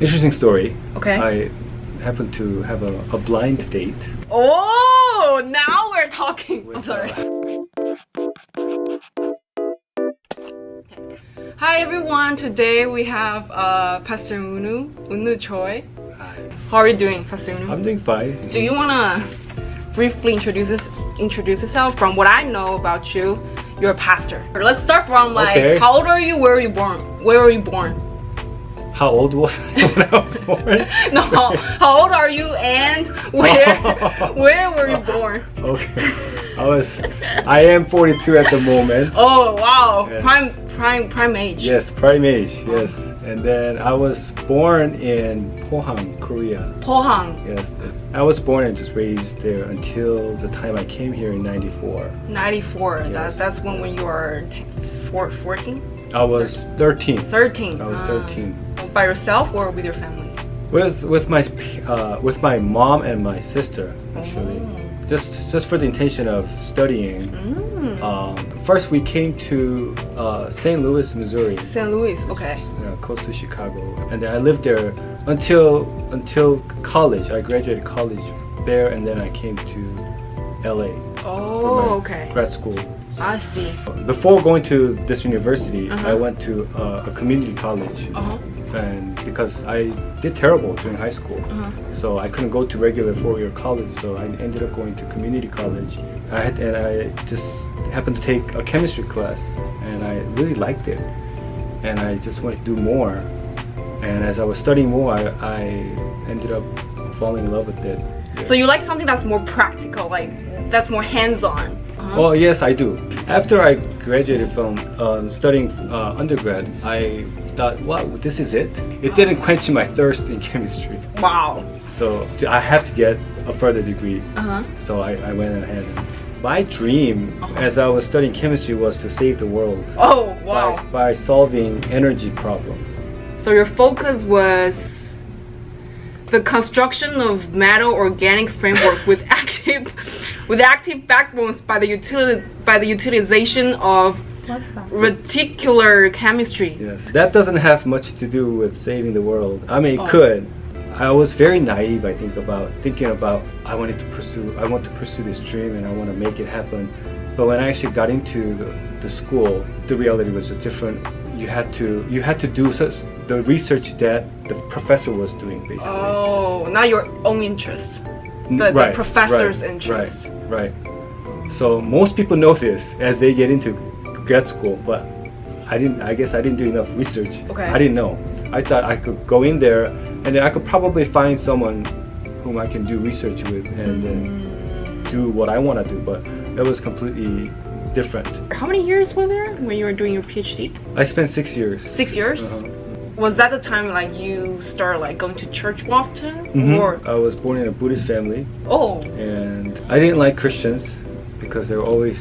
Interesting story. Okay. I happened to have a blind date. Oh, now we're talking. I'm with, sorry. Hi everyone. Today we have Pastor Unu Choi. Hi. How are you doing, Pastor Unu? I'm doing fine. Do you wanna briefly introduce yourself? From what I know about you, you're a pastor. Let's start from Okay. how old are you? Where were you born? Where were you born? How old was I when I was born? No, how old are you and where were you born? Okay. I am 42 at the moment. Oh wow, Yeah. prime age. Yes, prime age, yes. And then I was born in Pohang, Korea. Pohang, Yes. I was born and just raised there until the time I came here in 94. 94. Yes. That's when you were 14? I was 13. 13. I was 13. By yourself or with your family? With my mom and my sister, actually. Just for the intention of studying. First we came to St. Louis, Missouri. St. Louis, okay. Close to Chicago, and then I lived there until college. I graduated college there, and then I came to LA for Oh, my okay. grad school. I see. Before going to this university, I went to a community college. And because I did terrible during high school, so I couldn't go to regular four-year college, so I ended up going to community college. I just happened to take a chemistry class, and I really liked it, and I just wanted to do more. And as I was studying more, I ended up falling in love with it. So you like something that's more practical, like that's more hands-on. Oh yes, I do. After I graduated from studying undergrad, I thought, wow, this is it. It didn't quench my thirst in chemistry, Wow. so I have to get a further degree. Uh-huh. So I went ahead. My dream, as I was studying chemistry, was to save the world Oh, wow. by solving energy problem. So your focus was the construction of metal organic framework with active backbones by the utilization of reticular chemistry. Yes, that doesn't have much to do with saving the world. I mean, it Oh. could. I was very naive. I think thinking about I want to pursue this dream and I want to make it happen. But when I actually got into the school, the reality was just different. You had to do the research that the professor was doing, basically. Oh, not your own interest, but the professor's interest. Right. So most people know this as they get into grad school, but I guess I didn't do enough research. Okay. I didn't know. I thought I could go in there and then I could probably find someone whom I can do research with and then do what I want to do, but it was completely different. How many years were there when you were doing your PhD? I spent 6 years. 6 years? Was that the time like you started like going to church often? Or I was born in a Buddhist family, oh, and I didn't like Christians because they were always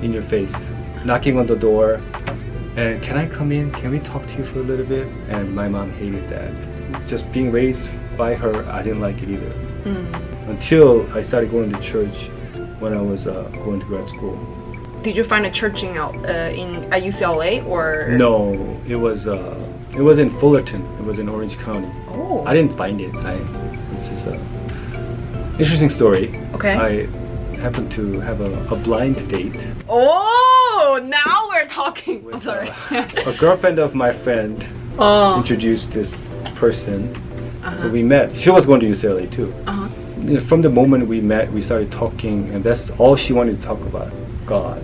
in your face, knocking on the door, and can I come in? Can we talk to you for a little bit? And my mom hated that. Just being raised by her, I didn't like it either. Until I started going to church when I was going to grad school. did you find a church at UCLA or? No, it was in Fullerton. It was in Orange County. Oh. I didn't find it. It's just a interesting story. Okay. I happened to have a blind date Oh, now we're talking. I'm with sorry. a girlfriend of my friend. Oh. Introduced this person. So we met. She was going to UCLA too. You know, from the moment we met, we started talking, and that's all she wanted to talk about, God.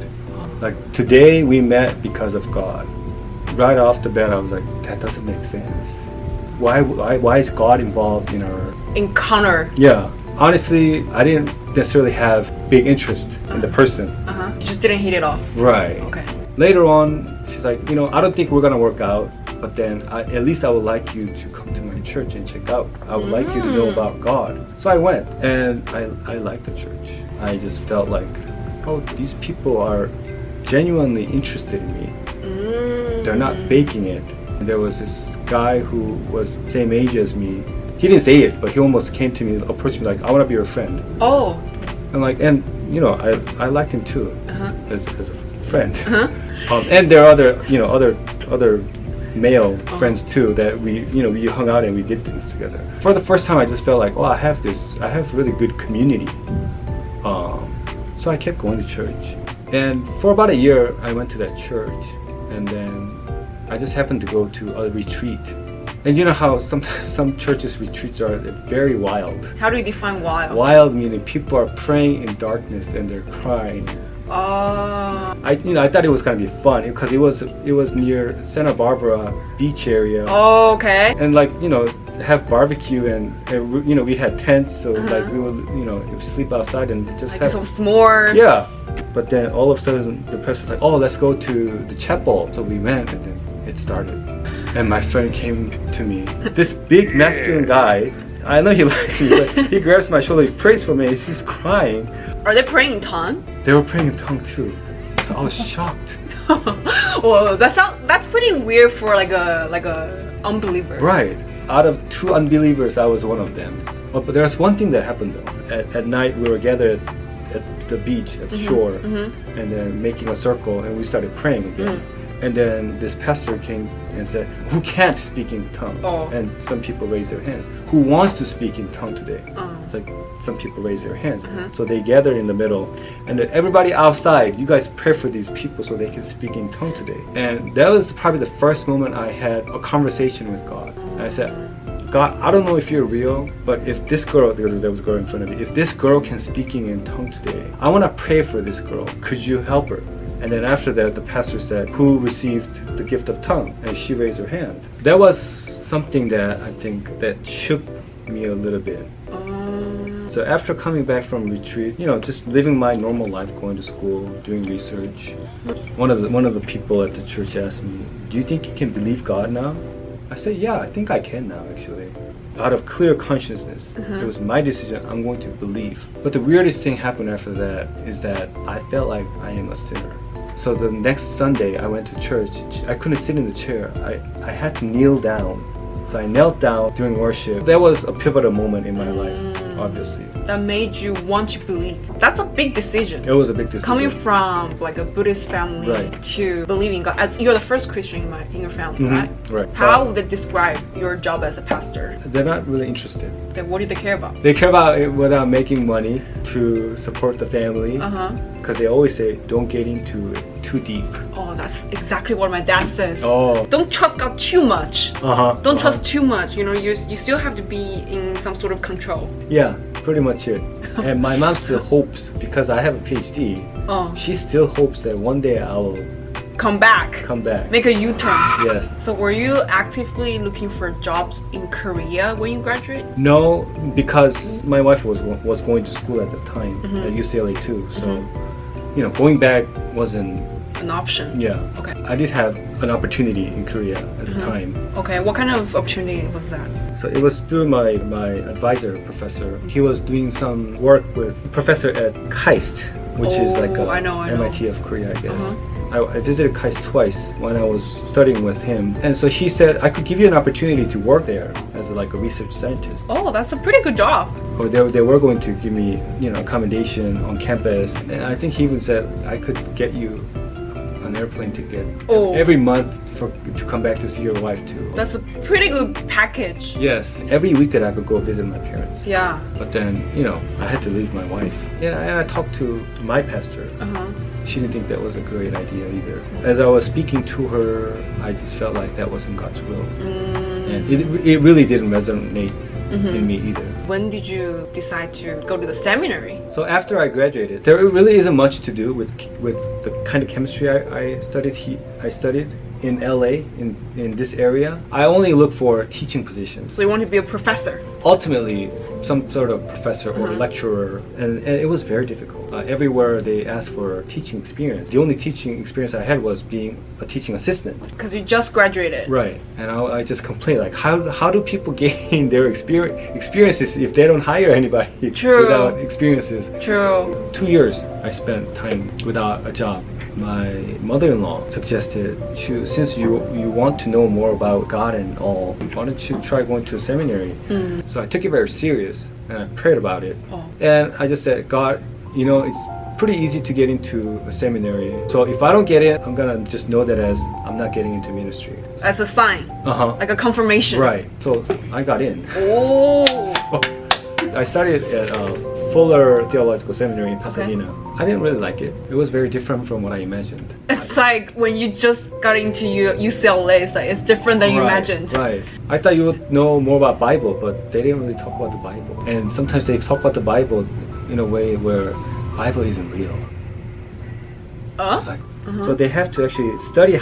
Like, today we met because of God. Right off the bat, I was like, that doesn't make sense. Why is God involved in our Encounter. Yeah, honestly, I didn't necessarily have big interest in the person. You just didn't hit it off. Right. Okay. Later on, she's like, I don't think we're gonna work out, but then at least I would like you to come to my church and check out. I would like you to know about God. So I went, and I liked the church. I just felt like, oh, these people are genuinely interested in me. They're not faking it. And there was this guy who was the same age as me. He didn't say it, but he almost came to me, approached me like, I want to be your friend. Oh. And like, and I liked him too as a friend. And there are other male friends too that we hung out and we did things together. For the first time, I just felt like, oh, I have really good community. So I kept going to church, and for about a year, I went to that church, and then I just happened to go to a retreat. And you know how some churches retreats are very wild. How do you define wild? Wild meaning people are praying in darkness and they're crying. Oh. I thought it was gonna be fun because it was near Santa Barbara beach area. Oh, okay. And have barbecue and we had tents, so like we would sleep outside and just Like have some s'mores. Yeah. But then all of a sudden the press was like, oh, let's go to the chapel. So we went and then it started. And my friend came to me, this big masculine guy. I know he likes me, but he grabs my shoulder, he prays for me, he's crying. Are they praying in tongue? They were praying in tongue too. So I was shocked. Well, that's pretty weird for like a unbeliever. Right. Out of 2 unbelievers, I was one of them. But there's one thing that happened though. At night, we were gathered at the beach, at the shore, and then making a circle, and we started praying again. And then this pastor came and said, who can't speak in tongue? Oh. And some people raised their hands. Who wants to speak in tongue today? It's like some people raised their hands. So they gathered in the middle, and then everybody outside, you guys pray for these people so they can speak in tongue today. And that was probably the first moment I had a conversation with God. And I said, God, I don't know if you're real, but if this girl, there was a girl in front of me, if this girl can speaking in tongue today, I want to pray for this girl. Could you help her? And then after that, the pastor said, who received the gift of tongue? And she raised her hand. That was something that I think that shook me a little bit. So after coming back from retreat, just living my normal life, going to school, doing research, one of the people at the church asked me, do you think you can believe God now? I said, yeah, I think I can now, actually. Out of clear consciousness, it was my decision, I'm going to believe. But the weirdest thing happened after that is that I felt like I am a sinner. So the next Sunday I went to church. I couldn't sit in the chair. I had to kneel down. So I knelt down during worship. That was a pivotal moment in my life, obviously. That made you want to believe. That's a big decision. It was a big decision. Coming from like a Buddhist family to believing God. As you're the first Christian in your family, right? Right. How would they describe your job as a pastor? They're not really interested. Then what do they care about? They care about it without making money to support the family. Because they always say, don't get into it too deep. Oh, that's exactly what my dad says. Oh. Don't trust God too much. Don't trust too much. You still have to be in some sort of control. Yeah, pretty much it. And my mom still hopes, because I have a PhD, she still hopes that one day I will come back. Make a U-turn. Yes. So were you actively looking for jobs in Korea when you graduated? No, because my wife was going to school at the time at UCLA too. So, going back wasn't an option. Yeah. Okay. I did have an opportunity in Korea at the time. Okay. What kind of opportunity was that? So it was through my advisor, professor. He was doing some work with a professor at KAIST, which is like a MIT of Korea, I guess. I visited KAIST twice when I was studying with him, and so he said I could give you an opportunity to work there as a research scientist. Oh, that's a pretty good job. Or they were going to give me accommodation on campus, and I think he even said I could get you an airplane ticket every month to come back to see your wife too. That's a pretty good package. Yes, every weekend I could go visit my parents. Yeah. But then, I had to leave my wife. And I talked to my pastor. She didn't think that was a great idea either. As I was speaking to her, I just felt like that wasn't God's will. And it really didn't resonate in me either. When did you decide to go to the seminary? So after I graduated, there really isn't much to do with the kind of chemistry I studied. I studied in LA, in this area. I only look for teaching positions. So you want to be a professor? Ultimately, some sort of professor or lecturer, and it was very difficult. Everywhere they asked for teaching experience. The only teaching experience I had was being a teaching assistant. Because you just graduated. Right, and I just complained, like, how do people gain their experiences if they don't hire anybody without experiences? True. 2 years I spent time without a job. My mother-in-law suggested, since you want to know more about God and all, why don't you try going to a seminary? So I took it very serious and I prayed about it. And I just said, God, pretty easy to get into a seminary. So if I don't get it, I'm gonna just know that as I'm not getting into ministry. As a sign, Uh-huh. like a confirmation. Right. So I got in. Oh. I started at Fuller Theological Seminary in Pasadena. I didn't really like it. It was very different from what I imagined. It's like when you just got into UCLA, it's different than you imagined. Right. I thought you would know more about Bible, but they didn't really talk about the Bible. And sometimes they talk about the Bible in a way where Bible isn't real. Like, so they have to actually study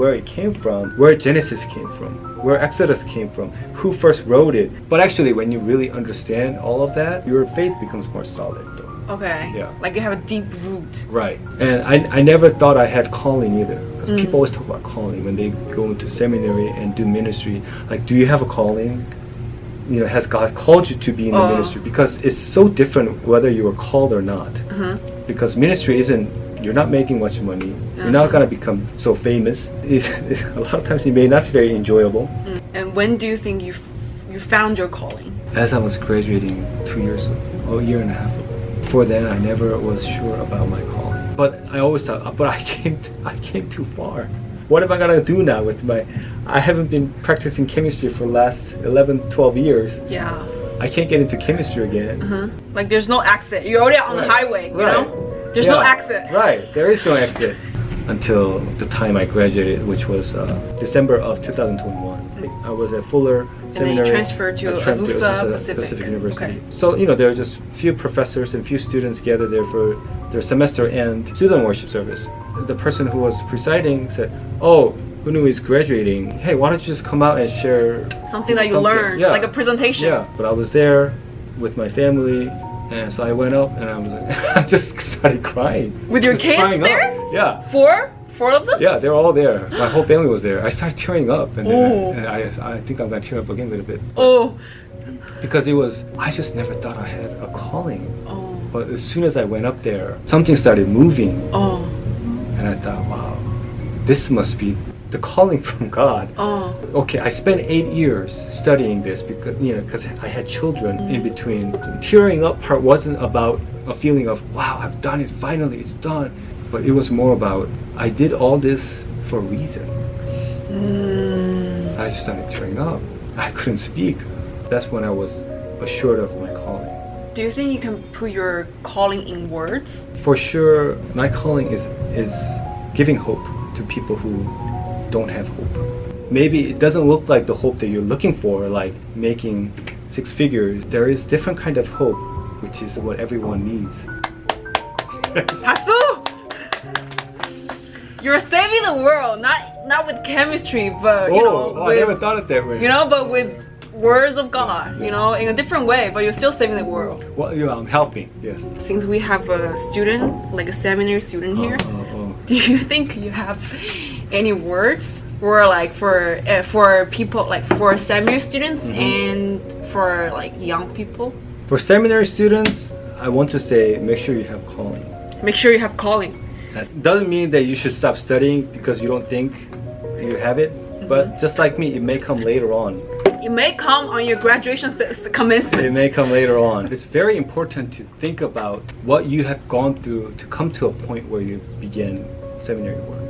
where it came from, where Genesis came from, where Exodus came from, who first wrote it. But actually, when you really understand all of that, your faith becomes more solid, though. Okay. Yeah. Like you have a deep root. Right. And I never thought I had calling either. Because people always talk about calling when they go into seminary and do ministry. Like, do you have a calling? You know, has God called you to be in the ministry? Because it's so different whether you were called or not. Because ministry you're not making much money. You're not going to become so famous. A lot of times it may not be very enjoyable. And when do you think you found your calling? As I was graduating 2 years ago, a year and a half ago. Before then, I never was sure about my calling. But I always thought, but I came too far. What am I gonna do now with I haven't been practicing chemistry for the last 11, 12 years. Yeah. I can't get into chemistry again. Like there's no exit. You're already on the highway, you know? There's no exit. Right, there is no exit. Until the time I graduated, which was December of 2021. I was at Fuller Seminary. And then you transferred to Azusa Pacific University. Okay. So, there are just few professors and few students gathered there for their semester end student worship service. The person who was presiding said, "Oh, Hunu is graduating. Hey, why don't you just come out and share something that you learned, like a presentation." Yeah, but I was there with my family, and so I went up and I was like, I just started crying. With your Just kids crying there? Up. Yeah. Four of them? Yeah, they're all there. My whole family was there. I started tearing up, and then I think I'm gonna tear up again a little bit. Oh. Because I just never thought I had a calling. Oh. But as soon as I went up there, something started moving. Oh. And I thought, wow, this must be the calling from God. Oh. Okay, I spent 8 years studying this because I had children in between. The tearing up part wasn't about a feeling of, wow, I've done it, finally, it's done. But it was more about, I did all this for a reason. I just started tearing up. I couldn't speak. That's when I was assured of my calling. Do you think you can put your calling in words? For sure, my calling is giving hope to people who don't have hope. Maybe it doesn't look like the hope that you're looking for, like making 6 figures. There is different kind of hope, which is what everyone needs. 박수! You're saving the world, not with chemistry, but I never thought of that way. but with words of God, in a different way, but you're still saving the world. Well, I'm helping, yes. Since we have a student, like a seminary student here, do you think you have any words for people, like for seminary students and for like young people? For seminary students, I want to say make sure you have calling. Make sure you have calling. That doesn't mean that you should stop studying because you don't think you have it, but just like me, it may come later on. It may come on your graduation commencement. It may come later on. It's very important to think about what you have gone through to come to a point where you begin seminary work.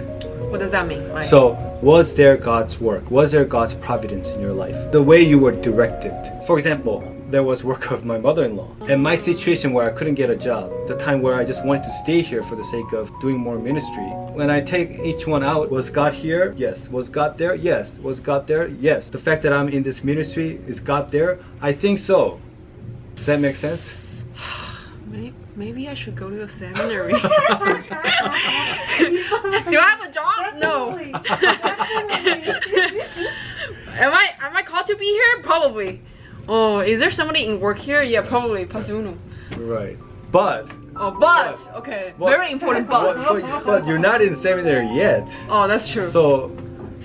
What does that mean? Like, so, was there God's work? Was there God's providence in your life? The way you were directed. For example, there was work of my mother-in-law and my situation where I couldn't get a job, the time where I just wanted to stay here for the sake of doing more ministry. When I take each one out, was God here? Yes. Was God there? Yes. Was God there? Yes. The fact that I'm in this ministry, is God there? I think so. Does that make sense? Maybe I should go to a seminary. Do I have a job? No. Am I called to be here? Probably. Oh, is there somebody in work here? Yeah, probably. Pasunu. Right. But. Okay. Very important but. But you're not in seminary yet. Oh, that's true. So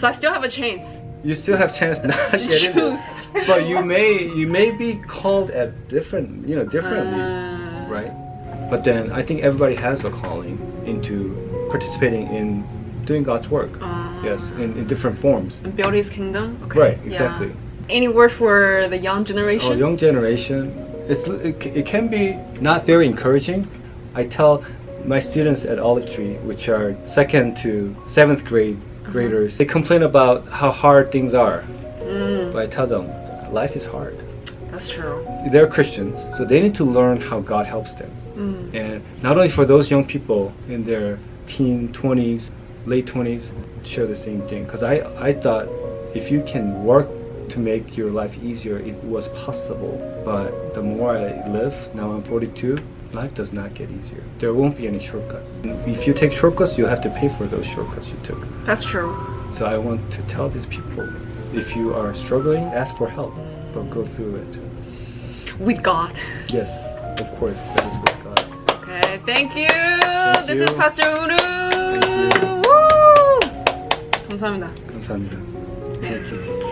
I still have a chance. You still have chance not to get in there. But you may be called at differently, right? But then I think everybody has a calling into participating in doing God's work. Yes, in different forms. And build His kingdom. Okay. Right. Exactly. Yeah. Any word for the young generation? Young generation. It can be not very encouraging. I tell my students at Olive Tree, which are 2nd to 7th grade graders, they complain about how hard things are. But I tell them, life is hard. That's true. They're Christians, so they need to learn how God helps them. And not only for those young people in their teen 20s, late 20s, share the same thing. Because I thought if you can work to make your life easier, it was possible. But the more I live, now I'm 42, life does not get easier. There won't be any shortcuts. If you take shortcuts, you have to pay for those shortcuts you took. That's true. So I want to tell these people, if you are struggling, ask for help, but go through it. With God. Yes, of course, that is with God. Okay, thank you. This you. is Pastor Unu. Thank you. Woo! 감사합니다. 감사합니다. 네. Thank you.